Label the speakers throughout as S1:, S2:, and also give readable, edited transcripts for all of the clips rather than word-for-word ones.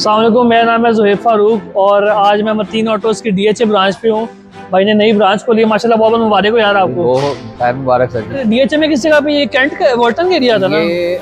S1: अस्सलाम वालेकुम, मेरा नाम है ज़ुहैब फारूक और आज मैं मतीन ऑटोज़ की DHA ब्रांच पे हूँ। भाई ने नई ब्रांच खोली है, माशाल्लाह बहुत बहुत मुबारक हो यार आपको।
S2: वो मुबारक सर।
S1: DHA में किस जगह पे? ये कैंट का वॉल्टन एरिया था ना?
S2: ये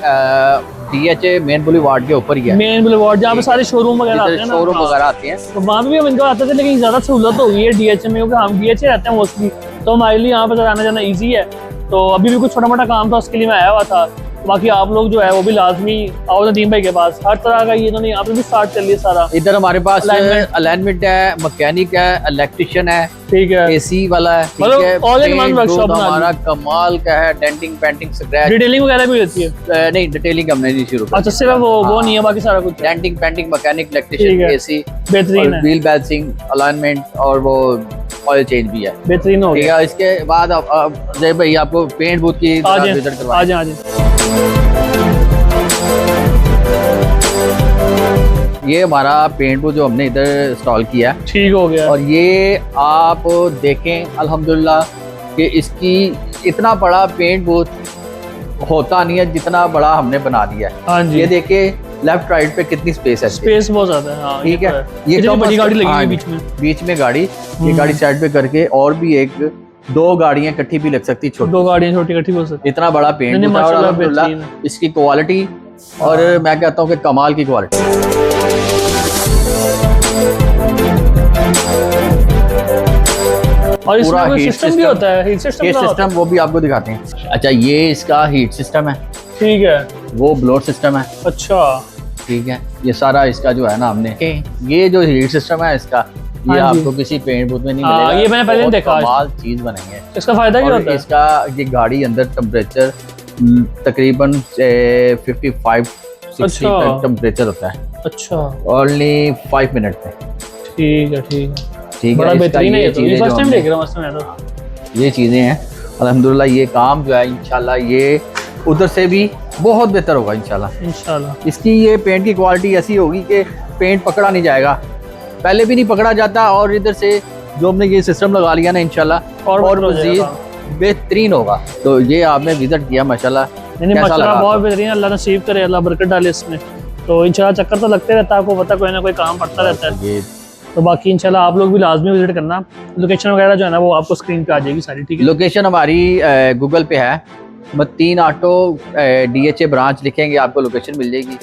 S2: DHA मेन बुलेवार्ड के ऊपर ही है,
S1: मेन बुलेवार्ड जहाँ पे सारे शोरूम वगैरह आते हैं ना,
S2: शोरूम वगैरह आते हैं।
S1: तो वहाँ पे भी हम इनको आते थे, लेकिन ज़्यादा सहूलत हो गई है DHA में, क्योंकि हम DHA रहते हैं मोस्टली, तो हमारे लिए यहाँ पे आना जाना ईजी है। तो अभी भी कुछ छोटा मोटा काम था, उसके लिए मैं आया हुआ था। बाकी आप लोग जो है वो भी लाजमी आओ नदीम भाई के पास, हर तरह का ये इन्होंने यहाँ पे भी स्टार्ट कर लिया सारा।
S2: इधर हमारे पास अलाइनमेंट है, मैकेनिक है, इलेक्ट्रिशियन है, ठीक है, AC वाला है, ठीक है,
S1: ऑल इन वन वर्कशॉप
S2: हमारा कमाल का है। डेंटिंग, पेंटिंग, स्क्रैच,
S1: डिटेलिंग वगैरह भी होती है?
S2: नहीं, डिटेलिंग हमने नहीं शुरू।
S1: अच्छा, सिर्फ वो नहीं है, बाकी सारा कुछ?
S2: Denting, painting, mechanic, electrician, AC,
S1: बेहतरीन है।
S2: व्हील बैलेंसिंग, अलाइनमेंट और वो ऑयल चेंज भी है, बेहतरीन हो गया। इसके बाद जय भाई आपको पेंट बूथ की विजिट करवाएं। ये हमारा पेंट बूथ जो हमने इधर इंस्टॉल किया, ठीक हो गया। और ये आप देखें अल्हम्दुलिल्लाह कि इसकी इतना बड़ा पेंट बूथ होता नहीं है जितना बड़ा हमने बना दिया है। हाँ जी, ये देखिए लेफ्ट राइट पे कितनी स्पेस है, स्पेस बहुत ज्यादा है। हाँ, ठीक है, ये तो बड़ी गाड़ी लगी है बीच में गाड़ी, ये गाड़ी साइड पे करके और भी एक दो गाड़ियां इकट्ठी भी लग सकती, छोटी दो गाड़ियां छोटी इकट्ठी हो सकती। इतना बड़ा पेंट अल्हम्दुलिल्लाह, इसकी क्वालिटी और मैं कहता हूँ कि कमाल की क्वालिटी।
S1: और इसमें कोई सिस्टम भी होता है, हीट सिस्टम?
S2: ये सिस्टम वो भी आपको दिखाते हैं। अच्छा, ये इसका हीट सिस्टम है, ठीक है, वो ब्लोअर सिस्टम है। अच्छा, ठीक है, ये सारा इसका जो है ना, हमने ये जो हीट सिस्टम है इसका, ये आपको किसी पेंट बूथ में नहीं मिलेगा। ये मैंने पहले देखा, कमाल चीज बनी है। इसका फायदा क्या होता है? इसका ये गाड़ी अंदर टेम्परेचर तकरीबन 55-60 तक टेम्परेचर होता है। अच्छा, ओनली 5 मिनट में। ठीक है, ठीक है, ठीक है। बड़ा बेहतरीन है, ये फर्स्ट टाइम देख रहा हूं मैं तो। ये चीजें हैं अल्हम्दुलिल्लाह। ये काम जो है इंशाल्लाह ये उधर से भी बहुत बेहतर होगा इंशाल्लाह। इसकी ये पेंट की क्वालिटी ऐसी होगी कि पेंट पकड़ा नहीं जाएगा, पहले भी नहीं पकड़ा जाता, और इधर से जो हमने ये सिस्टम लगा लिया ना इंशाल्लाह और मज़ीद बेहतरीन होगा। तो ये आपने विजिट किया, माशाल्लाह बहुत बेहतरीन। अल्लाह नसीब करे, अल्लाह बरकत डाले इसमें। तो इंशाल्लाह चक्कर तो लगते रहता है, आपको पता कोई ना कोई काम पड़ता रहता है। तो बाकी इंशाल्लाह आप लोग भी लाजमी विजिट करना। लोकेशन वगैरह जो है ना वो आपको स्क्रीन पे आ जाएगी सारी, ठीक है। लोकेशन हमारी गूगल पे है, मतीन ऑटो DHA ब्रांच लिखेंगे आपको लोकेशन मिल जाएगी।